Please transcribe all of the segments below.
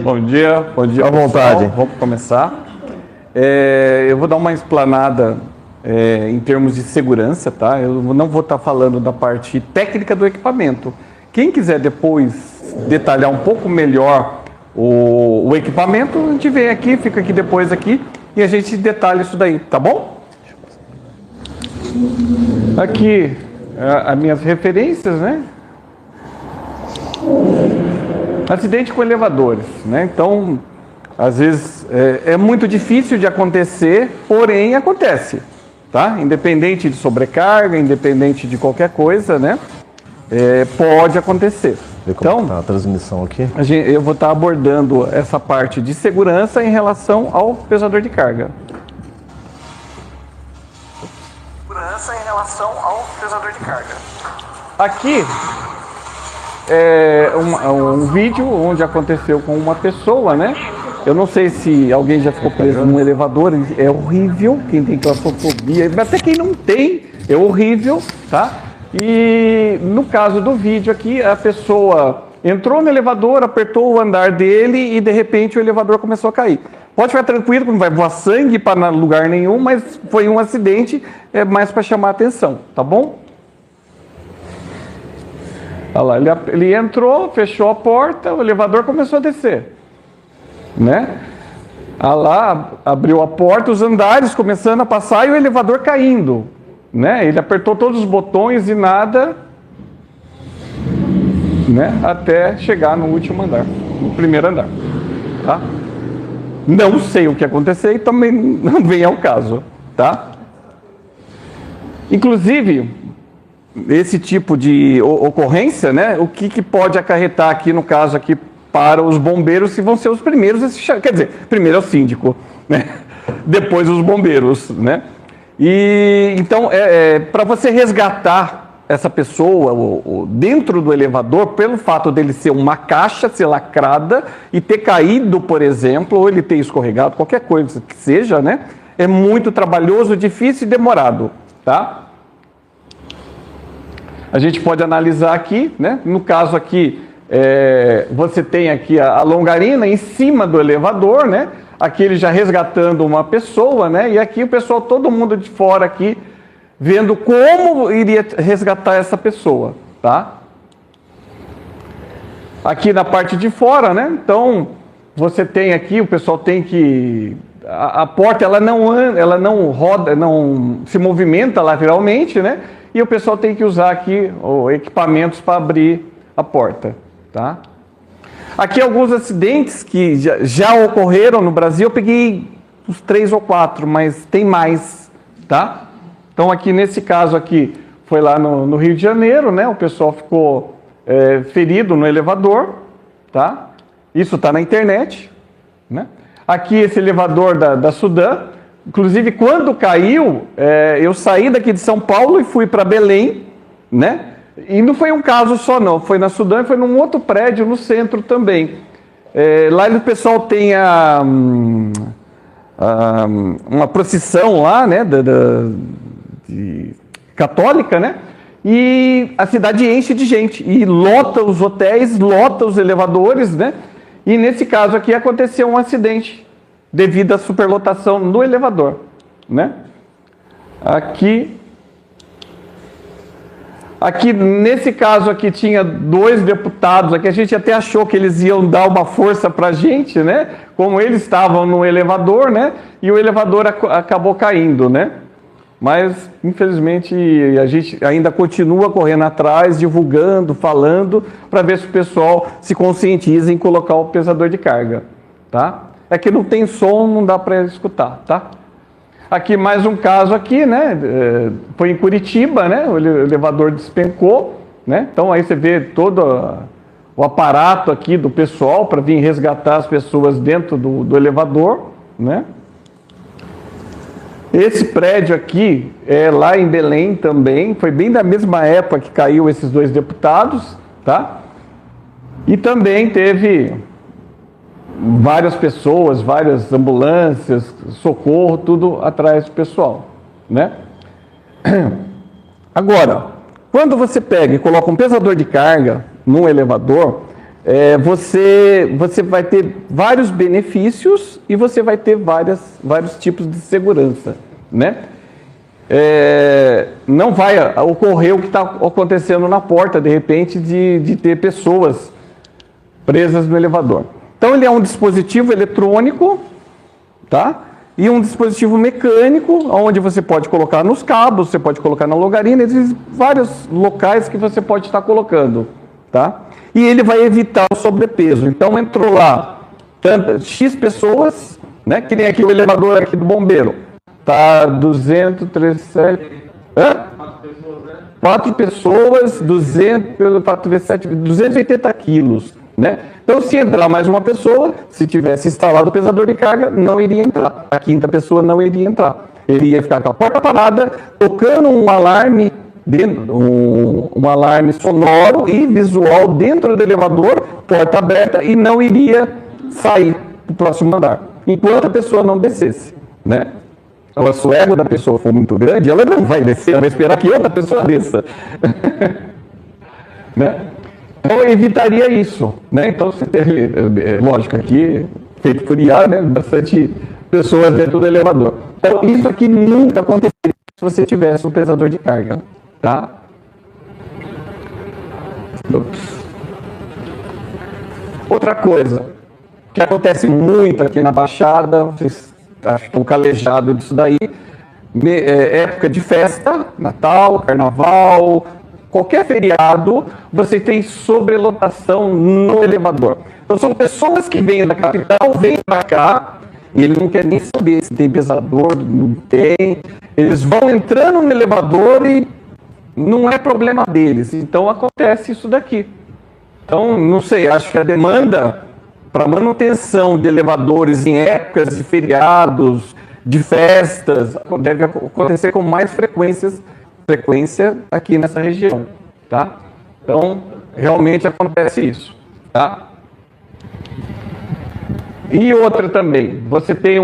Bom dia, À vontade. Vamos começar. Eu vou dar uma explanada em termos de segurança, tá? Eu não vou estar falando da parte técnica do equipamento. Quem quiser depois detalhar um pouco melhor o equipamento, a gente vem aqui, fica aqui depois aqui e a gente detalha isso daí, tá bom? Aqui as minhas referências, né? Acidente com elevadores, né? Então, às vezes é muito difícil de acontecer, porém acontece, tá? Independente de sobrecarga, independente de qualquer coisa, né? Pode acontecer. Então, tá a transmissão aqui. Eu vou estar abordando essa parte de segurança em relação ao pesador de carga. Segurança em relação ao pesador de carga. Aqui um vídeo onde aconteceu com uma pessoa, né? Eu não sei se alguém já ficou preso num elevador, é horrível, quem tem claustrofobia, até quem não tem, é horrível, tá? E no caso do vídeo aqui, a pessoa entrou no elevador, apertou o andar dele e de repente o elevador começou a cair. Pode ficar tranquilo que não vai voar sangue para lugar nenhum, mas foi um acidente, mais para chamar a atenção, tá bom? Olha lá, ele entrou, fechou a porta, o elevador começou a descer, né? Olha lá, abriu a porta, os andares começando a passar e o elevador caindo, né? Ele apertou todos os botões e nada, né? Até chegar no último andar, no primeiro andar, tá? Não sei o que aconteceu e também não vem ao caso, tá? Inclusive, esse tipo de ocorrência, né? O que pode acarretar aqui, no caso aqui, para os bombeiros, que vão ser os primeiros, quer dizer, primeiro é o síndico, né? Depois os bombeiros, né? E então, para você resgatar essa pessoa dentro do elevador, pelo fato dele ser uma caixa, ser lacrada e ter caído, por exemplo, ou ele ter escorregado, qualquer coisa que seja, né? É muito trabalhoso, difícil e demorado, tá? A gente pode analisar aqui, né? No caso aqui, você tem aqui a longarina em cima do elevador, né? Aqui ele já resgatando uma pessoa, né? E aqui o pessoal, todo mundo de fora aqui, vendo como iria resgatar essa pessoa, tá? Aqui na parte de fora, né? Então, você tem aqui, o pessoal tem que... A porta, ela não roda, não se movimenta lateralmente, né? E o pessoal tem que usar aqui equipamentos para abrir a porta, tá? Aqui alguns acidentes que já ocorreram no Brasil, eu peguei uns 3 ou 4, mas tem mais, tá? Então aqui nesse caso aqui, foi lá no Rio de Janeiro, né? O pessoal ficou ferido no elevador, tá? Isso está na internet, né? Aqui esse elevador da Sudam, inclusive quando caiu, eu saí daqui de São Paulo e fui para Belém, né? E não foi um caso só não, foi na Sudam e foi num outro prédio no centro também. Lá o pessoal tem uma procissão lá, né, católica, né? E a cidade enche de gente e lota os hotéis, lota os elevadores, né? E nesse caso aqui aconteceu um acidente devido à superlotação no elevador, né? Aqui nesse caso aqui tinha 2 deputados, aqui a gente até achou que eles iam dar uma força para a gente, né? Como eles estavam no elevador, né? E o elevador acabou caindo, né? Mas, infelizmente, a gente ainda continua correndo atrás, divulgando, falando, para ver se o pessoal se conscientiza em colocar o pesador de carga, tá? É que não tem som, não dá para escutar, tá? Aqui mais um caso aqui, né? Foi em Curitiba, né? O elevador despencou, né? Então aí você vê todo o aparato aqui do pessoal para vir resgatar as pessoas dentro do elevador, né? Esse prédio aqui é lá em Belém também, foi bem da mesma época que caiu esses 2 deputados, tá? E também teve várias pessoas, várias ambulâncias, socorro, tudo atrás do pessoal, né? Agora, quando você pega e coloca um pesador de carga num elevador, você vai ter vários benefícios e você vai ter vários tipos de segurança, né? Não vai ocorrer o que está acontecendo na porta, de repente, de ter pessoas presas no elevador. Então, ele é um dispositivo eletrônico, tá? E um dispositivo mecânico, onde você pode colocar nos cabos, você pode colocar na longarina, existem vários locais que você pode estar colocando, tá? E ele vai evitar o sobrepeso. Então, entrou lá X pessoas, né? Que nem aqui o elevador aqui do bombeiro. Tá 237... 4 pessoas, 200 pelo 4 vezes 7, 280 quilos, né? Então, se entrar mais uma pessoa, se tivesse instalado o pesador de carga, não iria entrar. A quinta pessoa não iria entrar. Ele ia ficar com a porta parada, tocando um alarme, um alarme sonoro e visual dentro do elevador, porta aberta, e não iria sair para o próximo andar, enquanto a pessoa não descesse, né? Então, se o ego da pessoa for muito grande, ela não vai descer, ela vai esperar que outra pessoa desça. Né? Então, eu evitaria isso, né? Então, você tem, lógico, aqui, feito por IA, né? Bastante pessoas dentro do elevador. Então, isso aqui nunca aconteceria se você tivesse um pesador de carga, tá? Outra coisa que acontece muito aqui na Baixada, vocês acho que estão calejados disso daí, época de festa, Natal, Carnaval, qualquer feriado, você tem sobrelotação no elevador. Então, são pessoas que vêm da capital, vêm para cá, e ele não quer nem saber se tem pesador, não tem. Eles vão entrando no elevador e não é problema deles. Então, acontece isso daqui. Então, não sei, acho que a demanda para manutenção de elevadores em épocas de feriados, de festas, deve acontecer com mais frequência aqui nessa região, tá? Então, realmente acontece isso, tá? E outra também, você tem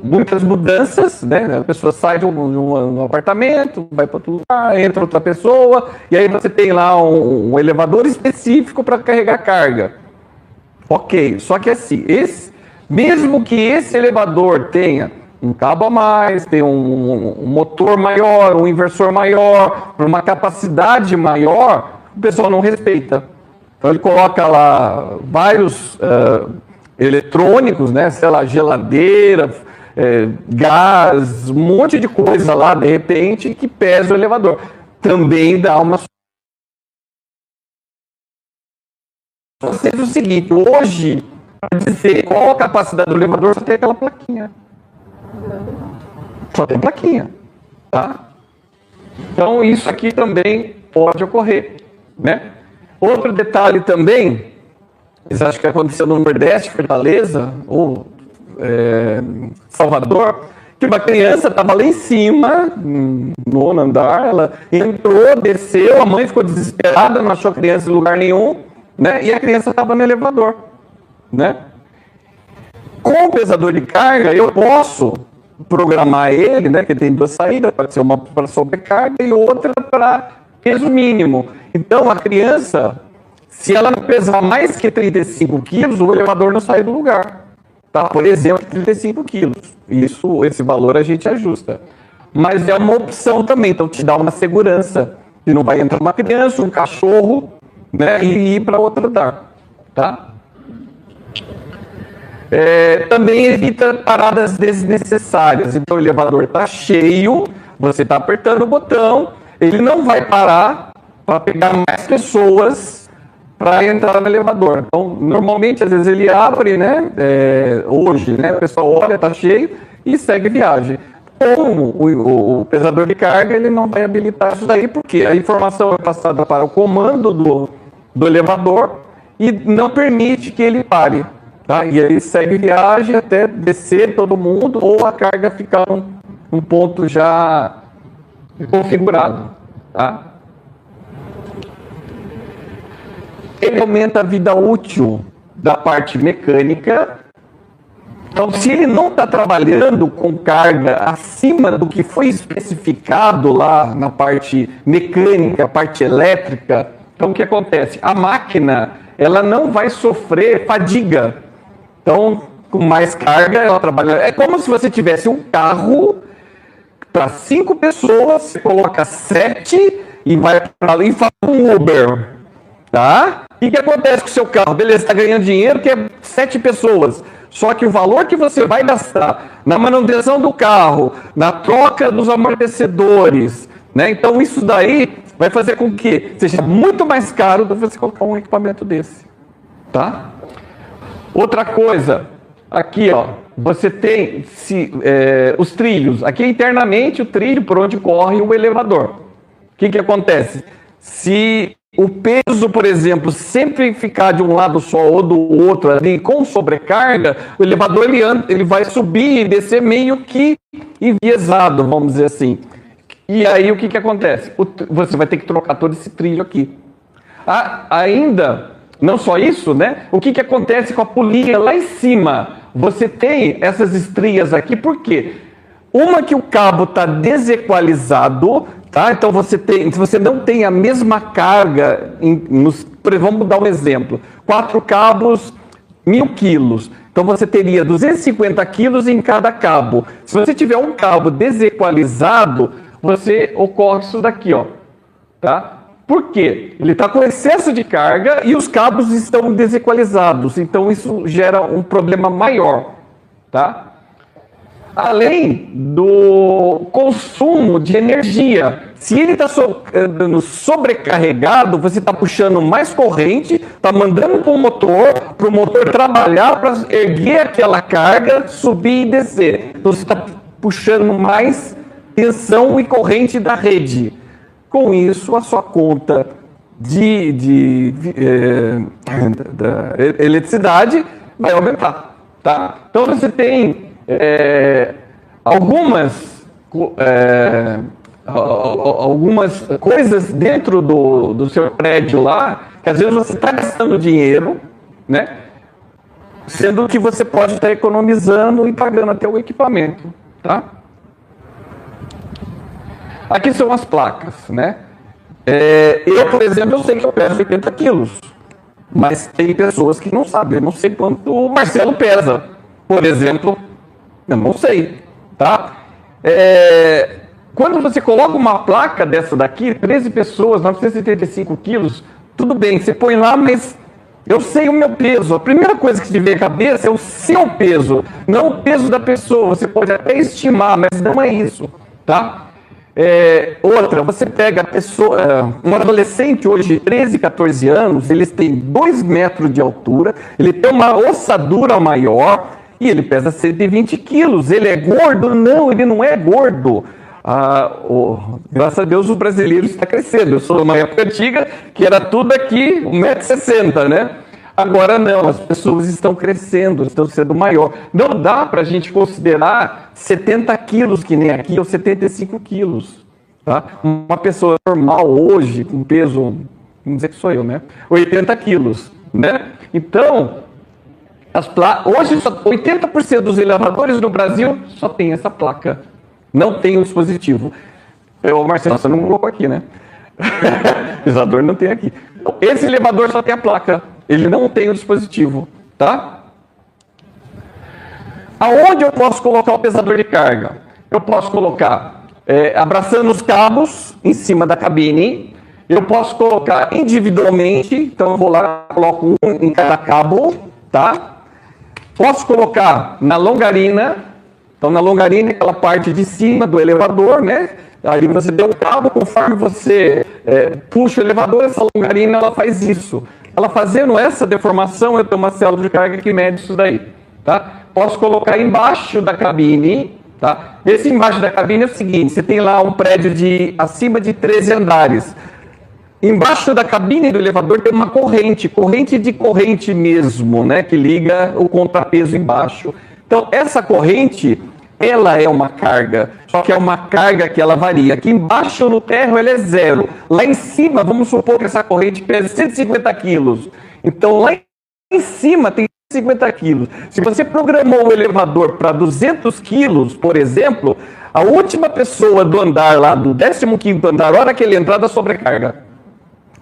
muitas mudanças, né? A pessoa sai de um apartamento, vai para outro lugar, entra outra pessoa, e aí você tem lá um elevador específico para carregar carga. Ok, só que assim, mesmo que esse elevador tenha um cabo a mais, tenha um motor maior, um inversor maior, uma capacidade maior, o pessoal não respeita. Então ele coloca lá vários eletrônicos, né, sei lá, geladeira, gás, um monte de coisa lá, de repente, que pesa o elevador. Também dá uma... Você fez o seguinte, hoje, para dizer qual a capacidade do elevador, só tem aquela plaquinha. Só tem plaquinha, tá? Então, isso aqui também pode ocorrer, né? Outro detalhe também, vocês acham que aconteceu no Nordeste, Fortaleza, ou Salvador, que uma criança estava lá em cima, no nono andar, ela entrou, desceu, a mãe ficou desesperada, não achou a criança em lugar nenhum, né? E a criança estava no elevador, né? Com o pesador de carga, eu posso programar ele, né? Que tem duas saídas, pode ser uma para sobrecarga e outra para peso mínimo. Então, a criança, se ela não pesar mais que 35 quilos, o elevador não sai do lugar. Tá? Por exemplo, 35 quilos. Esse valor a gente ajusta. Mas é uma opção também, então te dá uma segurança. Que não vai entrar uma criança, um cachorro, né, e ir para outro andar, tá? Também evita paradas desnecessárias. Então o elevador está cheio, você está apertando o botão, ele não vai parar para pegar mais pessoas para entrar no elevador. Então, normalmente, às vezes ele abre, né? Hoje, né? O pessoal olha, está cheio e segue viagem. Como o pesador de carga, ele não vai habilitar isso daí, porque a informação é passada para o comando do elevador e não permite que ele pare, tá? E ele segue viagem até descer todo mundo ou a carga ficar num ponto já configurado, tá? Ele aumenta a vida útil da parte mecânica. Então, se ele não está trabalhando com carga acima do que foi especificado lá na parte mecânica, parte elétrica, então o que acontece? A máquina, ela não vai sofrer fadiga. Então, com mais carga, ela trabalha. É como se você tivesse um carro para 5 pessoas, você coloca 7 e vai para ali e faz um Uber, tá? E o que acontece com o seu carro? Beleza, está ganhando dinheiro, que é 7 pessoas. Só que o valor que você vai gastar na manutenção do carro, na troca dos amortecedores, né? Então isso daí vai fazer com que seja muito mais caro do que você colocar um equipamento desse, tá? Outra coisa, aqui ó, você tem os trilhos. Aqui internamente o trilho por onde corre o elevador. O que acontece? Se o peso, por exemplo, sempre ficar de um lado só ou do outro ali com sobrecarga, o elevador ele vai subir e descer meio que enviesado, vamos dizer assim. E aí o que acontece? Você vai ter que trocar todo esse trilho aqui. Ainda, não só isso, né? O que acontece com a polia lá em cima? Você tem essas estrias aqui, por quê? Uma que o cabo está desequalizado, tá? Então se você não tem a mesma carga, vamos dar um exemplo, 4 cabos, 1000 quilos. Então você teria 250 quilos em cada cabo. Se você tiver um cabo desequalizado, ocorre isso daqui, ó, tá? Por quê? Ele está com excesso de carga e os cabos estão desequalizados. Então isso gera um problema maior, tá? Além do consumo de energia. Se ele está sobrecarregado, você está puxando mais corrente, está mandando para o motor trabalhar para erguer aquela carga, subir e descer. Então você está puxando mais tensão e corrente da rede. Com isso, a sua conta da eletricidade vai aumentar, tá? Então você tem algumas coisas dentro do seu prédio lá, que às vezes você está gastando dinheiro, né? Sendo que você pode estar economizando e pagando até o equipamento, tá? Aqui são as placas, né? Eu, por exemplo, eu sei que eu peso 80 quilos, mas tem pessoas que não sabem. Eu não sei quanto o Marcelo pesa, por exemplo, eu não sei, tá? Quando você coloca uma placa dessa daqui, 13 pessoas, 975 quilos, tudo bem, você põe lá, mas eu sei o meu peso. A primeira coisa que te vem à cabeça é o seu peso, não o peso da pessoa. Você pode até estimar, mas não é isso, tá? Outra, você pega a pessoa, um adolescente hoje de 13, 14 anos, eles têm 2 metros de altura, ele tem uma ossadura maior e ele pesa 120 quilos. Ele é gordo? Não, ele não é gordo. Graças a Deus o brasileiro está crescendo. Eu sou de uma época antiga que era tudo aqui 1,60 m, né? Agora não, as pessoas estão crescendo, estão sendo maior. Não dá para a gente considerar 70 quilos que nem aqui, ou 75 quilos. Tá? Uma pessoa normal hoje, com peso, vamos dizer que sou eu, né? 80 quilos. Né? Então, hoje 80% dos elevadores no Brasil só tem essa placa. Não tem o dispositivo. Marcelo, você não colocou aqui, né? O elevador não tem aqui. Esse elevador só tem a placa. Ele não tem o dispositivo, tá? Aonde eu posso colocar o pesador de carga? Eu posso colocar abraçando os cabos em cima da cabine. Eu posso colocar individualmente. Então eu vou lá, coloco um em cada cabo, tá? Posso colocar na longarina. Então na longarina, aquela parte de cima do elevador, né? Aí você deu o cabo, conforme você puxa o elevador, essa longarina ela faz isso. Ela fazendo essa deformação, eu tenho uma célula de carga que mede isso daí, tá? Posso colocar embaixo da cabine, tá? Esse embaixo da cabine é o seguinte, você tem lá um prédio de acima de 13 andares. Embaixo da cabine do elevador tem uma corrente mesmo, né? Que liga o contrapeso embaixo. Então, essa corrente, ela é uma carga, só que é uma carga que ela varia. Aqui embaixo no térreo ela é 0. Lá em cima, vamos supor que essa corrente pesa 150 quilos. Então lá em cima tem 150 quilos. Se você programou o elevador para 200 quilos, por exemplo, a última pessoa do andar lá, do 15º andar, a hora que ele entrar, dá sobrecarga.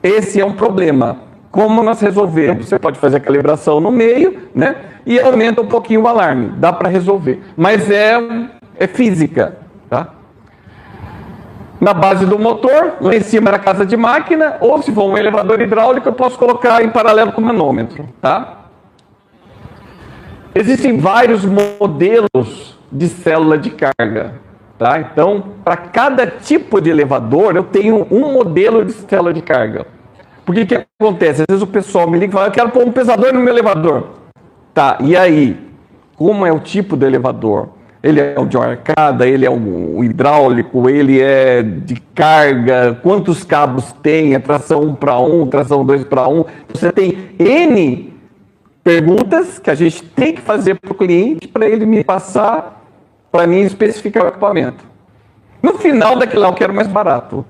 Esse é um problema, Como nós resolvemos? Você pode fazer a calibração no meio, né? E aumenta um pouquinho o alarme. Dá para resolver. Mas é física, tá? Na base do motor, lá em cima era a casa de máquina, ou se for um elevador hidráulico, eu posso colocar em paralelo com o manômetro, tá? Existem vários modelos de célula de carga, tá? Então, para cada tipo de elevador, eu tenho um modelo de célula de carga. Porque que acontece? Às vezes o pessoal me liga e fala, eu quero pôr um pesador no meu elevador. Tá, e aí? Como é o tipo do elevador? Ele é o de arcada, ele é o hidráulico, ele é de carga, quantos cabos tem, é tração 1 para 1, tração 2 para 1. Você tem N perguntas que a gente tem que fazer para o cliente para ele me passar, para mim especificar o equipamento. No final daquilo lá eu quero mais barato.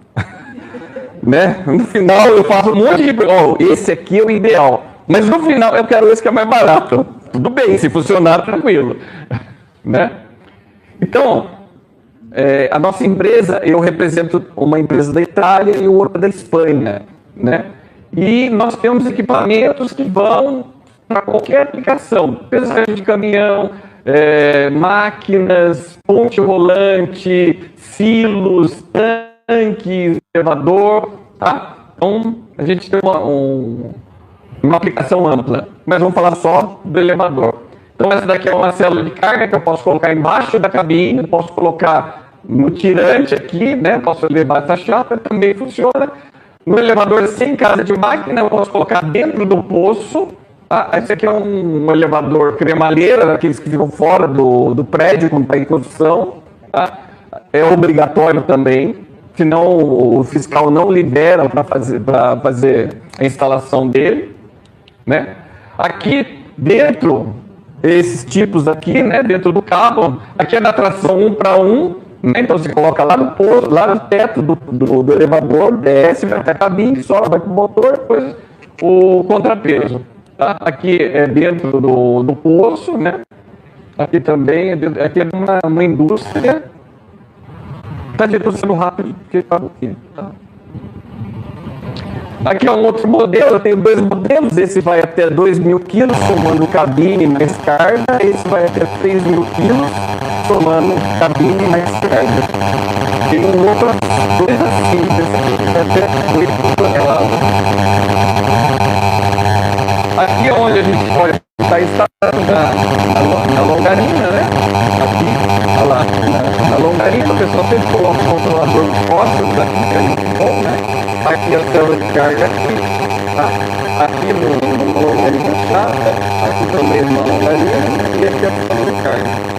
Né? No final eu faço um monte de... esse aqui é o ideal. Mas no final eu quero esse que é mais barato. Tudo bem, se funcionar, tranquilo. Né? Então, a nossa empresa, eu represento uma empresa da Itália e outra da Espanha. Né? E nós temos equipamentos que vão para qualquer aplicação. Pesagem de caminhão, máquinas, ponte rolante, silos, tanques, elevador, tá? Então, a gente tem uma aplicação ampla, mas vamos falar só do elevador. Então, essa daqui é uma célula de carga que eu posso colocar embaixo da cabine, posso colocar no tirante aqui, né? Posso levar essa chapa, também funciona. No elevador sem casa de máquina, eu posso colocar dentro do poço. Tá? Esse aqui é um elevador cremalheira, daqueles que ficam fora do prédio, quando está em construção. Tá? É obrigatório também, senão o fiscal não libera para fazer a instalação dele. Né? Aqui dentro, esses tipos aqui, né, dentro do cabo, aqui é da tração 1 para 1, né? Então você coloca lá no poço, lá no teto do elevador, desce, vai até a cabine, sobe, vai para o motor, depois o contrapeso. Tá? Aqui é dentro do poço, né? Aqui também, aqui é uma indústria. Tá sendo rápido, porque está aqui. Tá? Aqui é um outro modelo, eu tenho dois modelos, esse vai até 2.000 quilos, somando cabine mais carga, esse vai até 3.000 quilos, somando cabine mais carga. Tem um outro dois assim, desse aqui vai até 8 toneladas. Aqui é onde a gente pode estar instalando na longarina, né? Aqui, olha lá, na longarina o pessoal sempre coloca o controlador de costas, aqui que a gente bom, né? Aqui a célula de carga aqui, tá? Aqui no longarina chata, aqui também no longarina e aqui a célula de carga.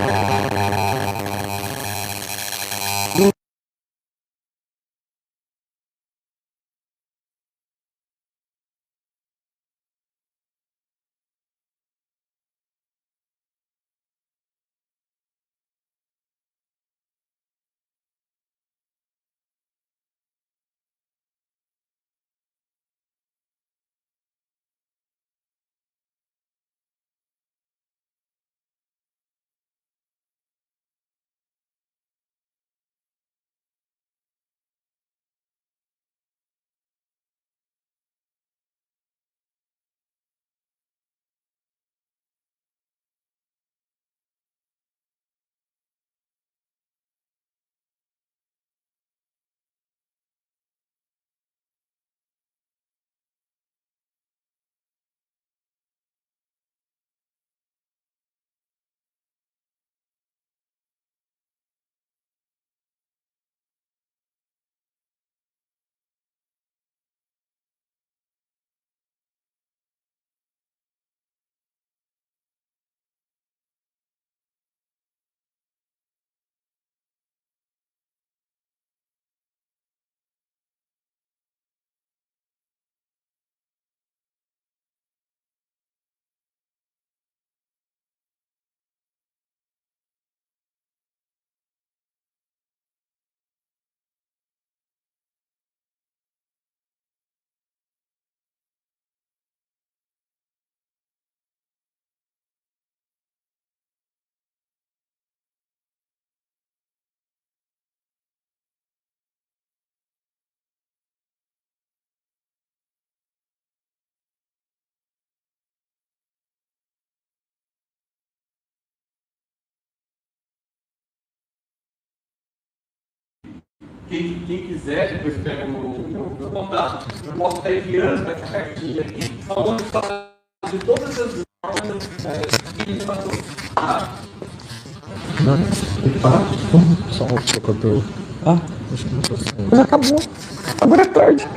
quem quiser, depois pega o contato, eu posso estar enviando essa cartinha aqui, falando de todas as formas Só um pouco. mas acabou. Agora é tarde.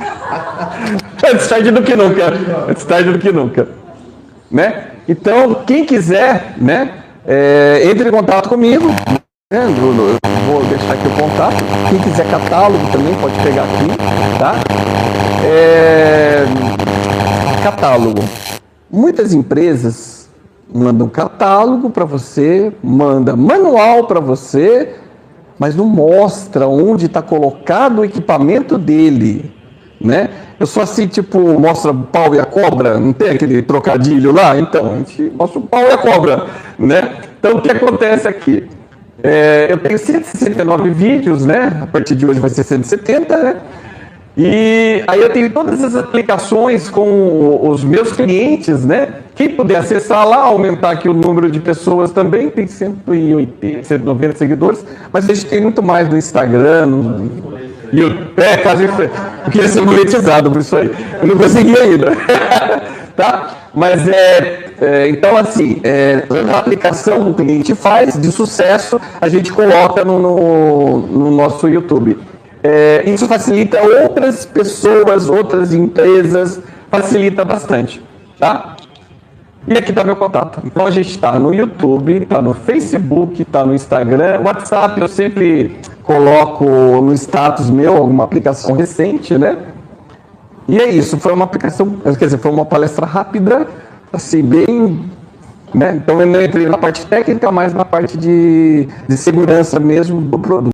Antes tarde do que nunca. Antes tarde do que nunca. Né? Então, quem quiser, né, entre em contato comigo. Eu vou deixar aqui o contato. Quem quiser catálogo também pode pegar aqui, tá? Catálogo. Muitas empresas mandam catálogo para você, manda manual para você, mas não mostra onde está colocado o equipamento dele, né? Eu sou assim, tipo, mostra o pau e a cobra, não tem aquele trocadilho lá? Então, a gente mostra o pau e a cobra, né? Então, o que acontece aqui? Eu tenho 169 vídeos, né? A partir de hoje vai ser 170, né? E aí eu tenho todas as aplicações com os meus clientes, né? Quem puder acessar lá, aumentar aqui o número de pessoas também, tem 180, 190 seguidores, mas a gente tem muito mais no Instagram, no YouTube. Quase eu queria ser monetizado por isso aí. Eu não consegui ainda. Tá? Mas então assim, a aplicação que o cliente faz de sucesso, a gente coloca no nosso YouTube. Isso facilita outras pessoas, outras empresas, facilita bastante, tá? E aqui está meu contato. Então a gente está no YouTube, está no Facebook, está no Instagram, WhatsApp eu sempre coloco no status meu alguma aplicação recente, né? E é isso, foi uma aplicação, quer dizer, foi uma palestra rápida, assim, bem, né? Então eu não entrei na parte técnica, mas na parte de segurança mesmo do produto.